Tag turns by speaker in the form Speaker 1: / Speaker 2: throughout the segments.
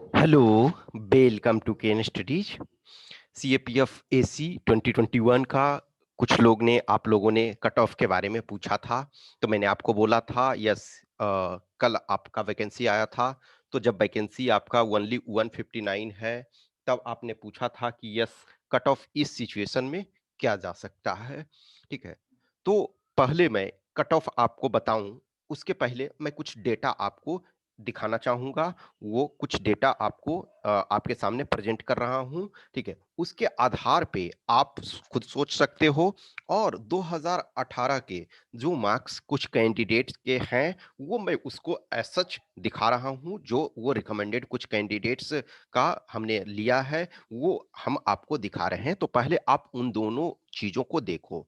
Speaker 1: Hello, welcome to ken studies. CAPF AC 2021 का कुछ लोग ने आप लोगों ने कट ऑफ के बारे में पूछा था। तो मैंने आपको बोला था यस, कल आपका वैकेंसी आया था। तो जब वैकेंसी आपका ओनली 159 है, तब आपने पूछा था कि यस, कट ऑफ इस सिचुएशन में क्या जा सकता है। ठीक है, तो पहले मैं कट ऑफ आपको बताऊं, उसके पहले मैं कुछ डेटा आपको दिखाना चाहूंगा। वो कुछ डेटा आपको आपके सामने प्रेजेंट कर रहा हूं। ठीक है, उसके आधार पे आप खुद सोच सकते हो। और 2018 के जो मार्क्स कुछ कैंडिडेट्स के हैं, वो मैं उसको एज सच दिखा रहा हूं। जो वो रिकमेंडेड कुछ कैंडिडेट्स का हमने लिया है, वो हम आपको दिखा रहे हैं। तो पहले आप उन दोनों चीजों को देखो।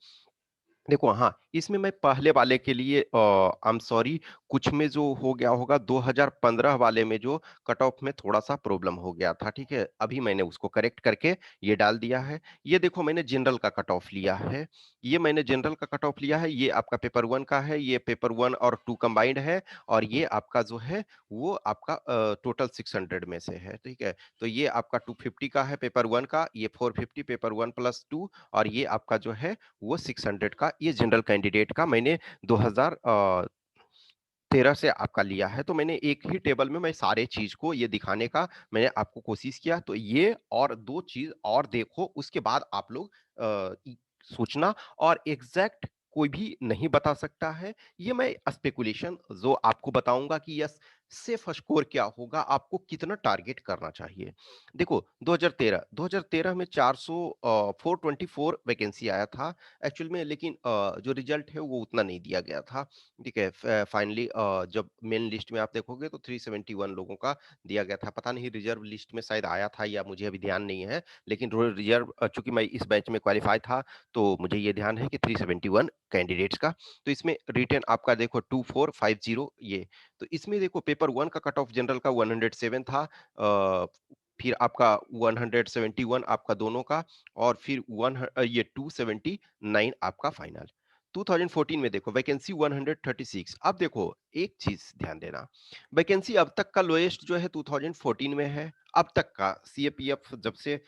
Speaker 1: देखो, हाँ, इसमें मैं पहले वाले के लिए आई एम सॉरी, कुछ में जो हो गया होगा 2015 वाले में जो कट ऑफ में थोड़ा सा प्रॉब्लम हो गया था। ठीक है, अभी मैंने उसको करेक्ट करके ये डाल दिया है। ये देखो, मैंने जनरल का कट ऑफ लिया है। ये मैंने जनरल का कट ऑफ लिया है। ये आपका पेपर वन का है, ये पेपर वन और टू कंबाइंड है। और ये आपका जो है वो आपका टोटल 600 में से है। ठीक है, तो ये आपका 250 का है पेपर वन का, ये 450 पेपर वन प्लस टू, और ये आपका जो है वो 600 का, ये जनरल कैंडिडेट का मैंने 2013 से आपका लिया है। तो मैंने एक ही टेबल में मैं सारे चीज को ये दिखाने का मैंने आपको कोशिश किया। तो ये और दो चीज और देखो, उसके बाद आप लोग सोचना। और एग्जैक्ट कोई भी नहीं बता सकता है। ये मैं स्पेकुलेशन जो आपको बताऊंगा कि यस, सेफ स्कोर क्या होगा, आपको कितना टारगेट करना चाहिए। देखो, 2013 में 424 वैकेंसी आया था एक्चुअल में, लेकिन जो रिजल्ट है वो उतना नहीं दिया गया था। ठीक है, फाइनली जब मेन लिस्ट में आप देखोगे तो 371 लोगों का दिया गया था। पता नहीं रिजर्व लिस्ट में शायद आया था या मुझे अभी ध्यान नहीं है। लेकिन रिजर्व, चूंकि मैं इस बैच में क्वालिफाई था, तो मुझे ये ध्यान है कि 371 कैंडिडेट्स का। तो इसमें रिटेन आपका देखो 2450, ये तो इसमें देखो पेपर वन का कट ऑफ जनरल का 107 था। फिर आपका 171 आपका दोनों का, और फिर ये 279 आपका फाइनल। 2014 में देखो वैकेंसी 136। अब देखो, एक चीज ध्यान देना, वैकेंसी अब तक का लोएस्ट जो है 2014 में है। अब तक का सीएपीएफ जब से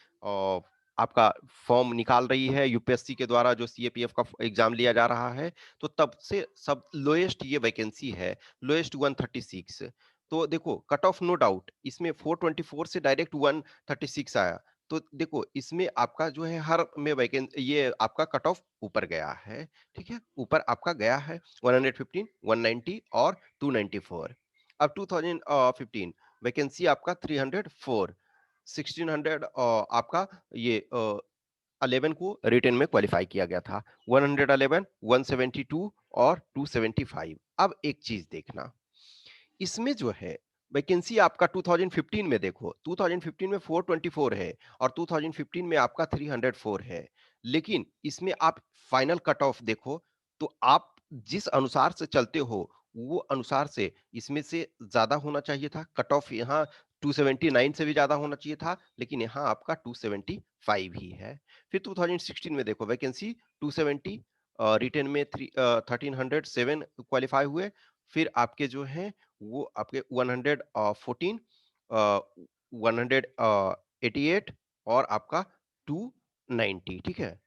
Speaker 1: आपका फॉर्म निकाल रही है यूपीएससी के द्वारा, जो सीएपीएफ का एग्जाम लिया जा रहा है, तो तब से सब लोएस्ट ये वैकेंसी है, लोएस्ट 136। तो देखो, कट ऑफ नो डाउट इसमें 424 से डायरेक्ट 136 आया। तो देखो, इसमें आपका जो है हर में वैकें ये आपका कट ऑफ ऊपर गया है। ठीक है, ऊपर आपका गया है 115, 190 और 294। अब 2015 वैकेंसी आपका 304, 1600 आपका ये 11 को रिटेन में क्वालिफाई किया गया था। 111, 172 और 275। अब एक चीज देखना, इसमें जो है वैकेंसी आपका 2015 में देखो, 2015 में 424 है और 2015 में आपका 304 है। लेकिन इसमें आप फाइनल कट ऑफ देखो, तो आप जिस अनुसार से चलते हो वो अनुसार से इसमें से ज्यादा होना चाहिए था। कट ऑफ यहाँ 279 से भी ज्यादा होना चाहिए था, लेकिन यहाँ आपका 275 ही है। फिर 2016 में देखो वैकेंसी 270, रिटेन में 1307 क्वालिफाई हुए। फिर आपके जो है वो आपके 114, 188 और आपका 290। ठीक है,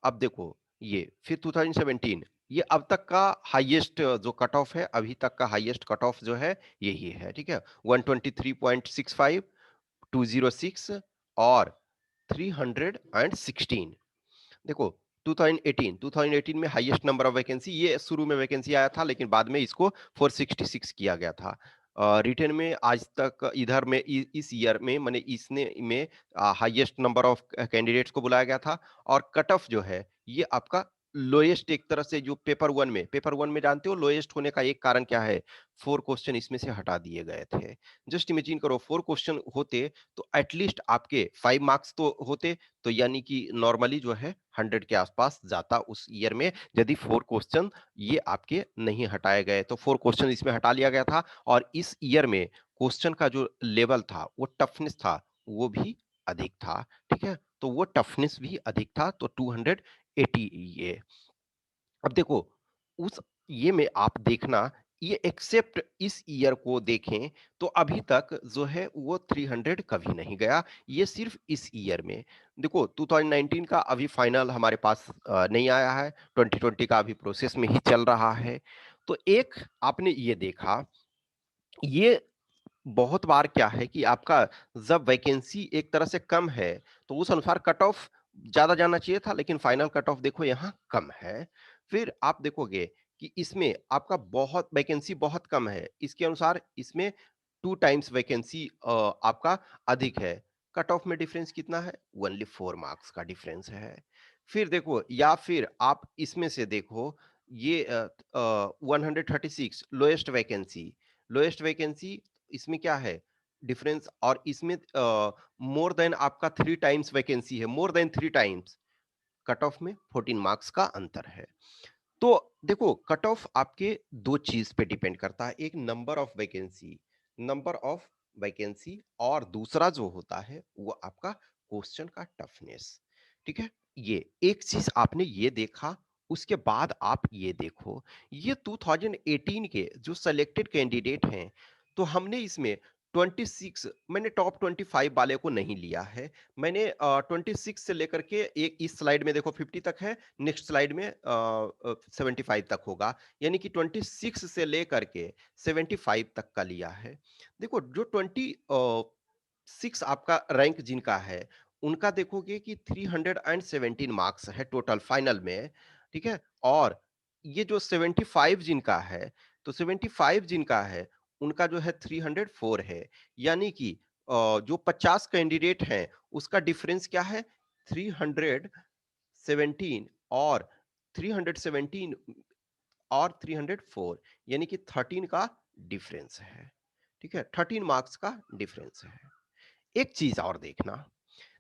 Speaker 1: अब देखो, ये फिर 2017, ये अब तक का हाईएस्ट जो कट ऑफ है, अभी तक का हाईएस्ट कट ऑफ जो है यही है। ठीक है, 123.65, 206 और 316। देखो, 2018 में हाईएस्ट नंबर ऑफ वैकेंसी, ये शुरू में वैकेंसी आया था लेकिन बाद में इसको 466 किया गया था। रिटेन में आज तक इधर में इस ईयर में मैंने इसने में हाईएस्ट नंबर ऑफ कैंडिडेट्स को बुलाया गया था। और कट ऑफ जो है ये आपका लोएस्ट, एक तरह से जो पेपर वन में जानते हो लोएस्ट होने का एक कारण क्या है, 4 क्वेश्चन इसमें से हटा दिए गए थे। जस्ट इमेजिन करो, 4 क्वेश्चन होते तो एटलीस्ट आपके 5 मार्क्स तो होते। तो यानी कि नॉर्मली जो है 100 के आसपास जाता उस ईयर में, यदि 4 क्वेश्चन ये आपके नहीं हटाए गए। तो 4 क्वेश्चन इसमें हटा लिया गया था। और इस ईयर में क्वेश्चन का जो लेवल था, वो टफनेस था, वो भी अधिक था। ठीक है, तो वो टफनेस भी अधिक था, तो 280 ये। अब देखो, उस ये में आप देखना ये एक्सेप्ट इस ईयर को देखें तो अभी तक जो है वो 300 कभी नहीं गया। ये सिर्फ इस ईयर में। देखो 2019 का अभी फाइनल हमारे पास नहीं आया है, 2020 का अभी प्रोसेस में ही चल रहा है। तो एक आपने ये देखा, ये बहुत बार क्या है कि आपका जब वैकेंसी एक तरह से कम है, तो उस अनुसार कट ऑफ ज़्यादा जाना चाहिए था, लेकिन फाइनल कट ऑफ देखो यहाँ कम है। फिर आप देखोगे कि इसमें आपका बहुत वैकेंसी बहुत कम है, इसके अनुसार इसमें 2 टाइम्स वैकेंसी आपका अधिक है। कट ऑफ में डिफरेंस कितना है? ओनली 4 मार्क्स का डिफरेंस है। फिर देखो या फिर आप इसमें से देखो ये 136 लोएस्ट वैकेंसी इसमें क्या है डिफरेंस, और इसमें मोर देन आपका 3 टाइम्स वैकेंसी है, more than 3 times. Cut off में 14 मार्क्स का अंतर है। तो देखो कट ऑफ आपके दो चीज पे डिपेंड करता है, एक नंबर ऑफ वैकेंसी और दूसरा जो होता है वो आपका क्वेश्चन का टफनेस। ठीक है, ये एक चीज आपने ये देखा। उसके बाद आप ये देखो, ये 2018 के जो सेलेक्टेड कैंडिडेट हैं, तो हमने इसमें 26, मैंने टॉप 25 वाले को नहीं लिया है। मैंने 26 से लेकर के एक इस स्लाइड में देखो 50 तक है, नेक्स्ट स्लाइड में 75 तक होगा, यानी कि 26 से लेकर के 75 तक का लिया है। देखो जो 26 आपका रैंक जिनका है, उनका देखोगे कि 317 मार्क्स है टोटल फाइनल में, ठीक है? और ये जो 75 जिनका है, तो 75 जिनका है, उनका जो है 304 है। यानी कि जो 50 कैंडिडेट हैं, उसका डिफरेंस क्या है? 317 और 317 और 304, यानी कि 13 का डिफरेंस है। ठीक है, 13 मार्क्स का डिफरेंस है। एक चीज और देखना,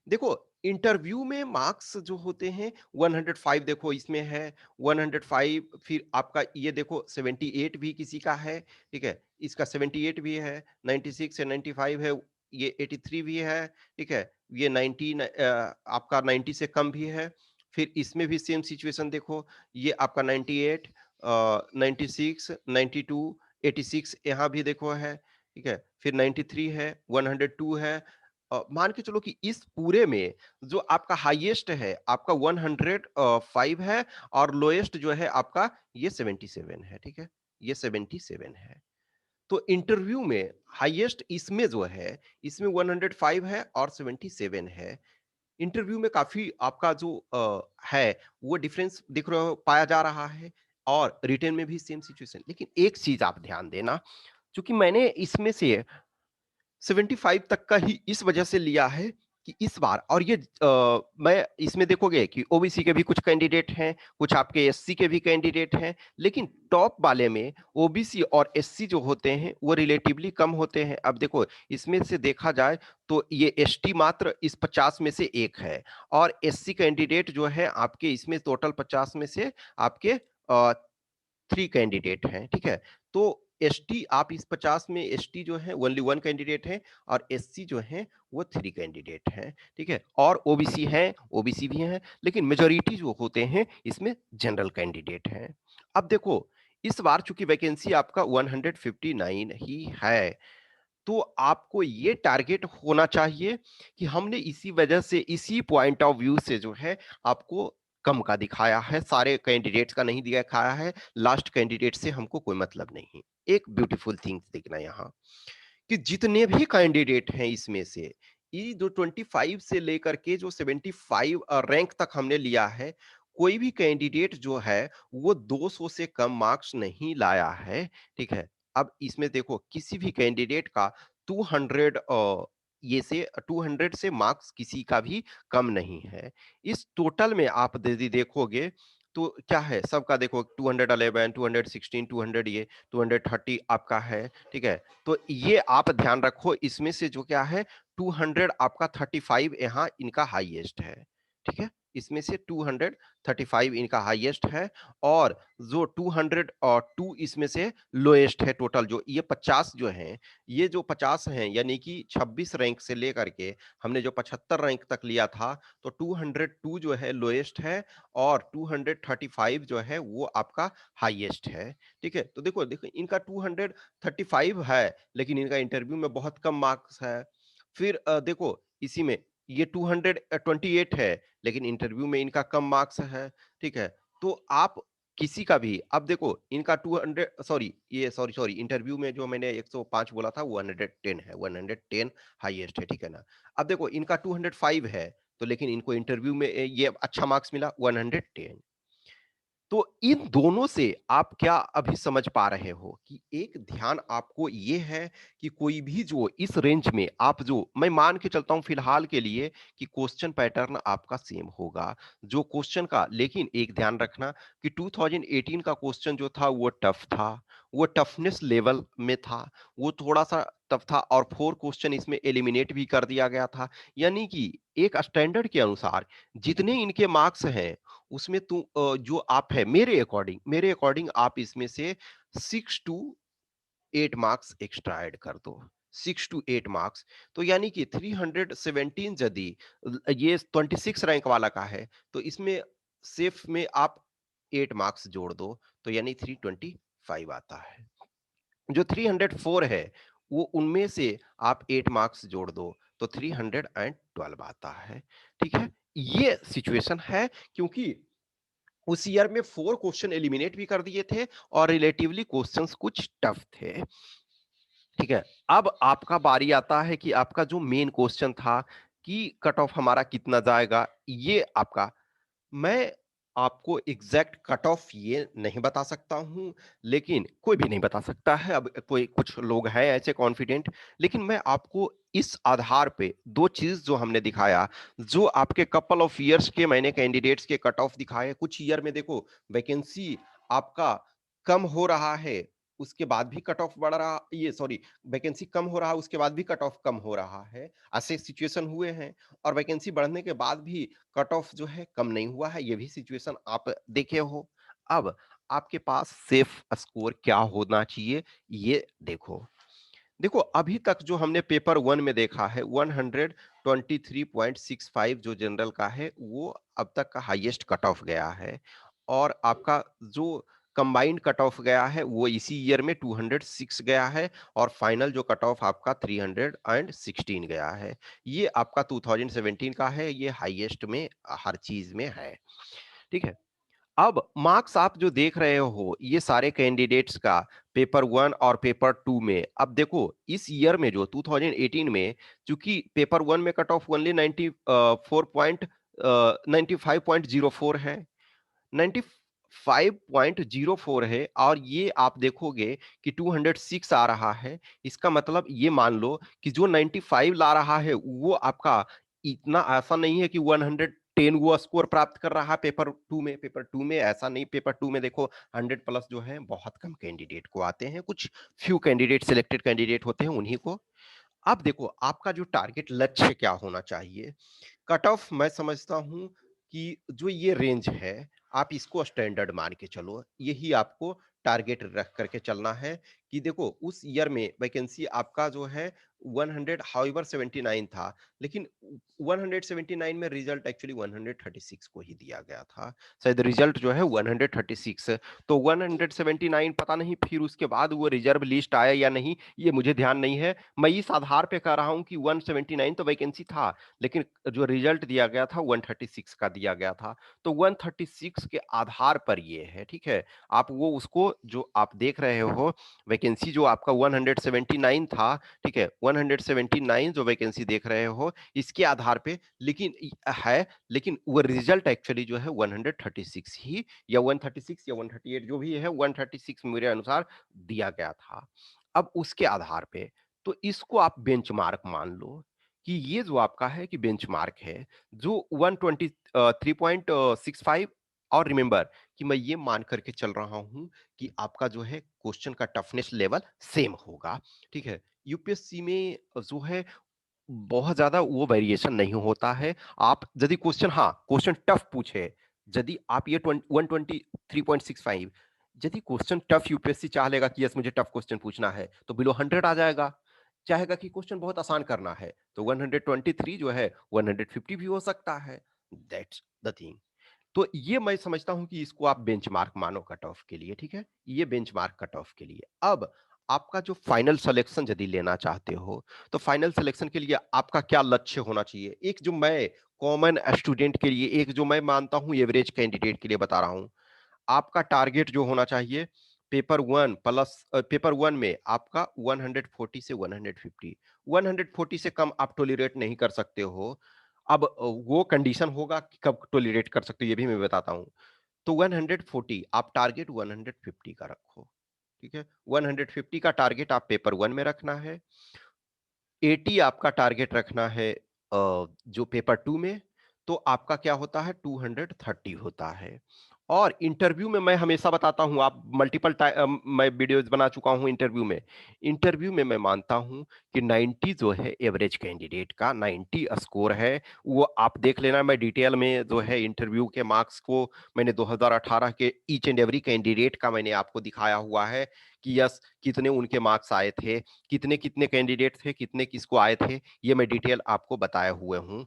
Speaker 1: देखो इंटरव्यू में मार्क्स जो होते हैं 105 देखो इसमें है, 105, फिर आपका ये देखो 78 भी किसी का है, ठीक है, इसका 78 भी है, 96 है, 95 है, ये 83 भी है, ठीक है, ये 19 आपका 90 से कम भी है। फिर इसमें भी सेम सिचुएशन देखो, ये आपका 98, 96, 92, 86 यहाँ भी देखो है, ठीक है, फिर 93 है, 102 है। मान के चलो कि इस पूरे में जो आपका हाईएस्ट है आपका 105 है, और लोएस्ट जो है आपका ये 77 है, ठीक है, ये 77 है। तो इंटरव्यू में हाईएस्ट इसमें जो है, इसमें 105 है और 77 है। इंटरव्यू में काफी आपका जो है वो डिफरेंस दिख रहा पाया जा रहा है, और रिटेन में भी सेम सिचुएशन। लेकिन एक चीज आप ध्यान देना, क्योंकि मैंने इसमें से 75 तक का ही इस वजह से लिया है कि इस बार, और ये मैं इसमें देखोगे कि ओबीसी के भी कुछ कैंडिडेट हैं, कुछ आपके एससी के भी कैंडिडेट हैं, लेकिन टॉप वाले में ओबीसी और एससी जो होते हैं वो रिलेटिवली कम होते हैं। अब देखो इसमें से देखा जाए तो ये एसटी मात्र इस 50 में से एक है, और एससी कैंडिडेट जो है आपके इसमें टोटल 50 में से आपके 3 कैंडिडेट हैं, ठीक है? तो एसटी आप इस 50 में एसटी जो है ओनली 1 कैंडिडेट है, और एससी जो है वो 3 कैंडिडेट हैं, ठीक है? और ओबीसी हैं, ओबीसी भी हैं, लेकिन मेजॉरिटी जो होते हैं इसमें जनरल कैंडिडेट हैं। अब देखो इस बार चूंकि वैकेंसी आपका 159 ही है, तो आपको ये टारगेट होना चाहिए कि हमने इसी वजह से, इसी पॉइंट ऑफ व्यू से जो है आपको कम का दिखाया है, सारे कैंडिडेट्स का नहीं दिखाया है, लास्ट कैंडिडेट से हमको कोई मतलब नहीं। एक ब्यूटीफुल थिंग्स देखना यहाँ, कि जितने भी कैंडिडेट हैं इसमें से, ये जो 25 से लेकर के जो 75 रैंक तक हमने लिया है, कोई भी कैंडिडेट जो है वो 200 से कम मार्क्स नहीं लाया है, ठीक है। अब इसमें देखो किसी भी कैंडिडेट का 200 ये से 200 से मार्क्स किसी का भी कम नहीं है। इस टोटल में आप यदि देखोगे तो क्या है, सबका देखो 211, 216, 200, ये 230 आपका है, ठीक है। तो ये आप ध्यान रखो, इसमें से जो क्या है 200 आपका 35 यहाँ इनका हाईएस्ट है, ठीक है। इसमें से 235 इनका हाईएस्ट है और जो 202 इसमें से लोएस्ट है टोटल जो ये 50 जो हैं, ये जो 50 हैं यानी कि 26 रैंक से लेकर के हमने जो 75 रैंक तक लिया था, तो 202 जो है लोएस्ट है और 235 जो है वो आपका हाईएस्ट है, ठीक है? तो देखो देखो इनका 235 है, लेकिन इनका इंटरव्यू में बहुत कम मार्क्स है। फिर देखो इसी में ये 228 है, लेकिन इंटरव्यू में इनका कम मार्क्स है, ठीक है? तो आप किसी का भी अब देखो इनका 200 सॉरी ये सॉरी सॉरी इंटरव्यू में जो मैंने 105 बोला था वो 110 है, 110 हाईएस्ट है, ठीक है ना? अब देखो इनका 205 है, तो लेकिन इनको इंटरव्यू में ये अच्छा मार्क्स मिला 110। तो इन दोनों से आप क्या अभी समझ पा रहे हो कि एक ध्यान आपको ये है कि कोई भी जो इस रेंज में आप जो मैं मान के चलता हूं फिलहाल के लिए कि क्वेश्चन पैटर्न आपका सेम होगा जो क्वेश्चन का, लेकिन एक ध्यान रखना कि 2018 का क्वेश्चन जो था वो टफ था, वो टफनेस लेवल में था, वो थोड़ा सा टफ था और 4 क्वेश्चन इसमें एलिमिनेट भी कर दिया गया था, यानी कि एक स्टैंडर्ड के अनुसार जितने इनके मार्क्स हैं उसमें जो आप है मेरे अकॉर्डिंग आप इसमें से 6 टू 8 मार्क्स एक्स्ट्रा ऐड कर दो। 6 टू 8 मार्क्स तो यानी कि 317 यदि ये 26 रैंक वाला का है, तो इसमें सेफ में आप 8 मार्क्स जोड़ दो, तो यानी 325 आता है। जो 304 है, वो उनमें से आप 8 मार्क्स जोड़ दो, तो 312 आता है। ठीक है? ये सिचुएशन है क्योंकि उस ईयर में 4 क्वेश्चन एलिमिनेट भी कर दिए थे और रिलेटिवली क्वेश्चंस कुछ टफ थे। ठीक है? अब आपका बारी आता है कि आपका जो मेन क्वेश्चन था कि कट ऑफ हमारा कितना जाएगा, ये आपका मैं आपको एग्जैक्ट कट ऑफ ये नहीं बता सकता हूं, लेकिन कोई भी नहीं बता सकता है। अब कोई कुछ लोग हैं ऐसे कॉन्फिडेंट, लेकिन मैं आपको इस आधार पे दो चीज जो हमने दिखाया, जो आपके कपल ऑफ ईयर्स के मैंने कैंडिडेट्स के कट ऑफ दिखाए, कुछ ईयर में देखो वैकेंसी आपका कम हो रहा है, उसके बाद भी कट ऑफ बढ़ रहा, ये सॉरी वैकेंसी कम हो रहा है उसके बाद भी कट ऑफ कम हो रहा है, ऐसे सिचुएशन हुए हैं। और वैकेंसी बढ़ने के बाद भी कट ऑफ जो है कम नहीं हुआ है, ये भी सिचुएशन आप देखे हो। अब आपके पास सेफ स्कोर क्या होना चाहिए ये देखो। देखो अभी तक जो हमने पेपर 1 में देखा है 123.65 जो जनरल का है वो अब तक का हाईएस्ट कट ऑफ गया है और आपका जो कंबाइंड कट ऑफ गया है वो इसी ईयर में 206 गया है और फाइनल जो कट ऑफ आपका 316 गया है। ये आपका 2017 का है, ये हाईएस्ट में हर चीज में है। ठीक है? अब मार्क्स आप जो देख रहे हो ये सारे कैंडिडेट्स का पेपर 1 और पेपर 2 में, अब देखो इस ईयर में जो 2018 में चूंकि पेपर 1 में कट ऑफ ओनली 95.04 है, 95.04 है और ये आप देखोगे कि 206 आ रहा है, इसका मतलब ये मान लो कि जो 95 ला रहा है वो आपका इतना ऐसा नहीं है कि 110 वो स्कोर प्राप्त कर रहा है पेपर 2 में। पेपर 2 में ऐसा नहीं, पेपर 2 में देखो 100 प्लस जो है बहुत कम कैंडिडेट को आते हैं, कुछ फ्यू कैंडिडेट सिलेक्टेड कैंडिडेट होते हैं उन्हीं को। अब देखो आपका जो टारगेट लक्ष्य क्या होना चाहिए, कट ऑफ मैं समझता हूं कि जो ये रेंज है आप इसको स्टैंडर्ड मान के चलो, यही आपको टारगेट रख करके चलना है कि देखो उस ईयर में वैकेंसी आपका जो है 100 हाउएवर 79 था, लेकिन 179 में रिजल्ट एक्चुअली 136 को ही दिया गया था, शायद रिजल्ट जो है 136, तो 179 पता नहीं फिर उसके बाद वो रिजर्व लिस्ट आया या नहीं ये मुझे ध्यान नहीं है। मैं इस आधार पे कह रहा हूं कि 179 तो वैकेंसी था, लेकिन जो रिजल्ट दिया गया था 136 का दिया गया था, तो 136 के आधार पर ये है। ठीक है? आप वो उसको जो आप देख रहे हो वैकेंसी जो आपका 179 था, ठीक है, 179 जो वैकेंसी देख रहे हो इसके आधार पे, लेकिन है, लेकिन वो रिजल्ट एक्चुअली जो है 136 ही या 136 या 138 जो भी है 136 मेरे अनुसार दिया गया था। अब उसके आधार पे तो इसको आप बेंचमार्क मान लो कि ये जो आपका है कि बेंचमार्क है जो 123.65, और रिमेंबर कि मैं ये मान करके चल रहा हूं कि आपका जो है क्वेश्चन का टफनेस लेवल सेम होगा। ठीक है? यूपीएससी में जो है बहुत ज़्यादा वो वेरिएशन नहीं होता है। आप यदि क्वेश्चन, हाँ, क्वेश्चन टफ पूछे, यदि आप ये 123.65, यदि क्वेश्चन टफ यूपीएससी चाह लेगा कि यस मुझे टफ क्वेश्चन पूछना है, तो बिलो 100 आ जाएगा। चाहेगा कि क्वेश्चन बहुत आसान करना है, तो 123 जो है 150 भी हो सकता है। That's the thing. तो ये मैं समझता हूं कि इसको आप बेंचमार्क मानो कट ऑफ के लिए, ठीक है? ये बेंचमार्क कट ऑफ के लिए। अब आपका जो फाइनल सिलेक्शन यदि लेना चाहते हो, तो फाइनल सिलेक्शन के लिए आपका क्या लक्ष्य होना चाहिए? एक जो मैं कॉमन स्टूडेंट के लिए, एक जो मैं मानता हूं एवरेज कैंडिडेट के लिए बता रहा हूं, आपका टारगेट जो होना चाहिए, paper one plus paper one में आपका 140 से 150, 140 से कम आप टॉलरेट नहीं कर सकते हो। अब वो कंडीशन होगा कि कब टॉलरेट कर सकते हो, ये भी मैं बताता हूँ। तो 140 आप टारगेट 150 का रखो, ठीक है? 150 का टारगेट आप पेपर वन में रखना है। 80 आपका टारगेट रखना है जो पेपर टू में, तो आपका क्या होता है, 230 होता है। और इंटरव्यू में मैं हमेशा बताता हूं, आप मैं वीडियोस बना चुका हूं इंटरव्यू में। इंटरव्यू में मैं मानता हूं कि 90 जो है एवरेज कैंडिडेट का 90 स्कोर है, वो आप देख लेना। मैं डिटेल में जो है इंटरव्यू के मार्क्स को मैंने 2018 के ईच एंड एवरी कैंडिडेट का मैंने आपको दिखाया हुआ है कि यस कितने उनके मार्क्स आए थे, कितने कितने कैंडिडेट थे, कितने किसको आए थे, ये मैं डिटेल आपको बताए हुए हूँ,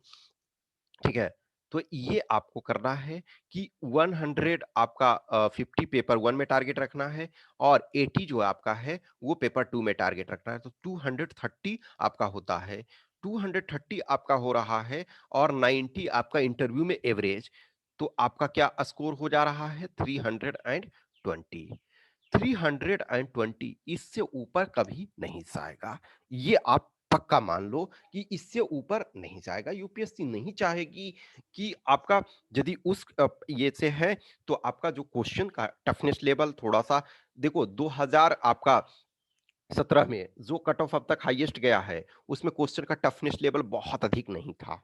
Speaker 1: ठीक है? तो ये आपको करना है कि 100 आपका 50 पेपर वन में टारगेट रखना है, और 80 जो आपका है वो पेपर टू में टारगेट रखना है। तो 230 आपका होता है, 230 आपका हो रहा है, और 90 आपका इंटरव्यू में एवरेज। तो आपका क्या स्कोर हो जा रहा है, 320। 320 इससे ऊपर कभी नहीं जाएगा। ये आप पक्का मान लो कि इससे ऊपर नहीं जाएगा। यूपीएससी नहीं चाहेगी कि आपका, यदि उस ये से है, तो आपका जो क्वेश्चन का टफनेस लेवल थोड़ा सा देखो। 2000 आपका 17 में जो कट ऑफ अब तक हाईएस्ट गया है, उसमें क्वेश्चन का टफनेस लेवल बहुत अधिक नहीं था।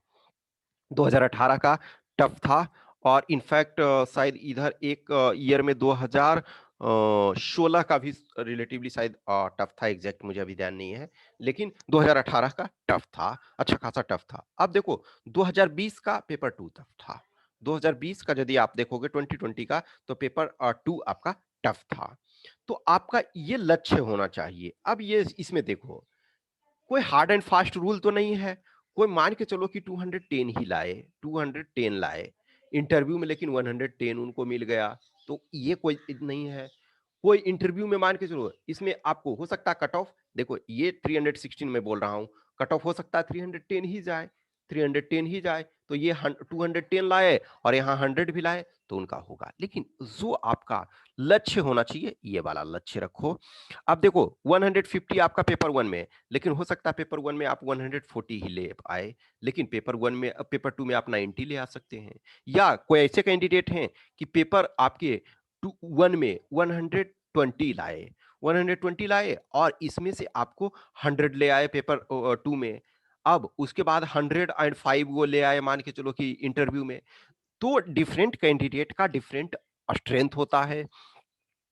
Speaker 1: 2018 का टफ था, और इनफैक्ट शायद इधर एक ईयर में 2016 का भी रिलेटिवली शायद टफ था, एग्जैक्ट मुझे अभी ध्यान नहीं है, लेकिन 2018 का टफ था, अच्छा खासा टफ था। अब देखो 2020 का पेपर टू टफ था, 2020 का यदि आप देखोगे 2020 का, तो पेपर टू आपका टफ था। तो आपका ये लक्ष्य होना चाहिए। अब ये इसमें देखो, कोई हार्ड एंड फास्ट रूल तो नहीं है। कोई मान के चलो कि 210 ही लाए, 210 लाए इंटरव्यू में, लेकिन 110 उनको मिल गया, तो ये कोई नहीं है। कोई इंटरव्यू में मान के चलो, इसमें आपको हो सकता है कट ऑफ, देखो ये 316 में बोल रहा हूं, कट ऑफ हो सकता है 310 ही जाए, 310 ही जाए, तो ये 210 लाए और यहाँ 100 भी लाए, तो उनका होगा। लेकिन जो आपका लक्ष्य होना चाहिए, ये वाला लक्ष्य रखो। अब देखो 150 आपका पेपर वन में, लेकिन हो सकता है पेपर वन में आप 140 ही ले आए, लेकिन पेपर वन में, पेपर टू में आप 90 ले आ सकते हैं। या कोई ऐसे कैंडिडेट हैं कि पेपर आपके टू वन में 120 लाए, 120 लाए, और इसमें से आपको 100 ले आए पेपर टू में। अब उसके बाद 105 वो ले आए मान के चलो कि इंटरव्यू में। तो डिफरेंट कैंडिडेट का डिफरेंट स्ट्रेंथ होता है।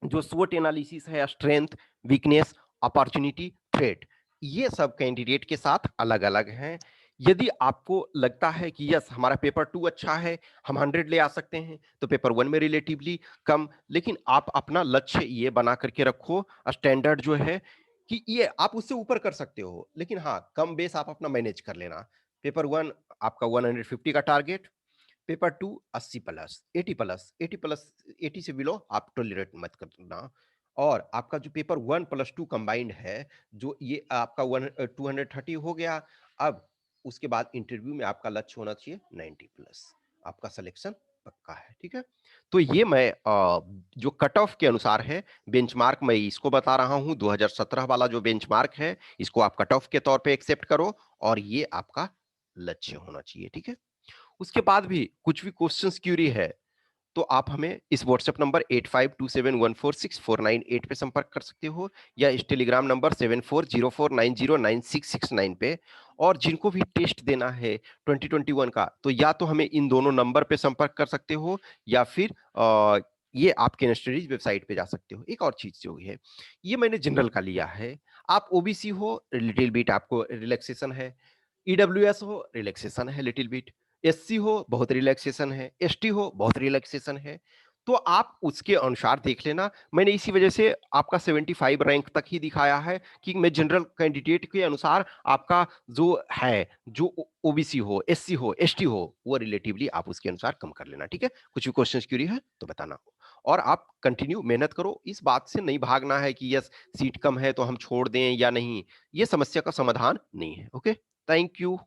Speaker 1: जो स्वोट एनालिसिस है, स्ट्रेंथ, वीकनेस, अपॉर्चुनिटी, थ्रेट, ये सब कैंडिडेट के साथ अलग अलग हैं। यदि आपको लगता है कि यस हमारा पेपर टू अच्छा है, हम 100 ले आ सकते हैं, तो पेपर वन में रिलेटिवली कम, लेकिन आप अपना लक्ष्य ये बना करके रखो, स्टैंडर्ड जो है कि ये आप उससे ऊपर कर सकते हो, लेकिन हाँ कम बेस आप अपना मैनेज कर लेना। पेपर वन आपका 150 का target, paper two 80 plus, 80 plus, 80 plus, 80 से बिलो आप टॉलरेट मत करना। और आपका जो paper one plus two combined है, जो ये आपका 230 हो गया। अब उसके बाद इंटरव्यू में आपका लक्ष्य होना चाहिए 90 प्लस, आपका सिलेक्शन पक्का है, ठीक है? तो ये मैं जो कट ऑफ के अनुसार है, बेंचमार्क मैं इसको बता रहा हूं, 2017 वाला जो बेंचमार्क है, इसको आप कट ऑफ के तौर पे एक्सेप्ट करो, और ये आपका लक्ष्य होना चाहिए, ठीक है? उसके बाद भी कुछ भी क्वेश्चंस क्यूरी है, तो आप हमें इस व्हाट्सएप नंबर 8527146498 पे संपर्क कर सकते हो, या इस टेलीग्राम नंबर 7404909669 पे। और जिनको भी टेस्ट देना है 2021 का, तो या तो हमें इन दोनों नंबर पे संपर्क कर सकते हो, या फिर ये आपके इंस्टीट्यूट वेबसाइट पे जा सकते हो। एक और चीज जो है, ये मैंने जनरल का लिया है, आप ओबीसी हो, लिटिल बिट आपको रिलैक्सेशन है, ईडब्ल्यूएस हो रिलैक्सेशन है लिटिल बिट, एससी हो बहुत रिलैक्सेशन है, एसटी हो बहुत रिलैक्सेशन है। तो आप उसके अनुसार देख लेना। मैंने इसी वजह से आपका 75 रैंक तक ही दिखाया है कि मैं जनरल कैंडिडेट के अनुसार आपका जो है, जो ओबीसी हो, एससी हो, एसटी हो, वो रिलेटिवली आप उसके अनुसार कम कर लेना, ठीक है? कुछ भी क्वेश्चंस क्यूरी है तो बताना। और आप कंटिन्यू मेहनत करो, इस बात से नहीं भागना है कि यस सीट कम है तो हम छोड़ दें या नहीं, ये समस्या का समाधान नहीं है, ओके? Thank you.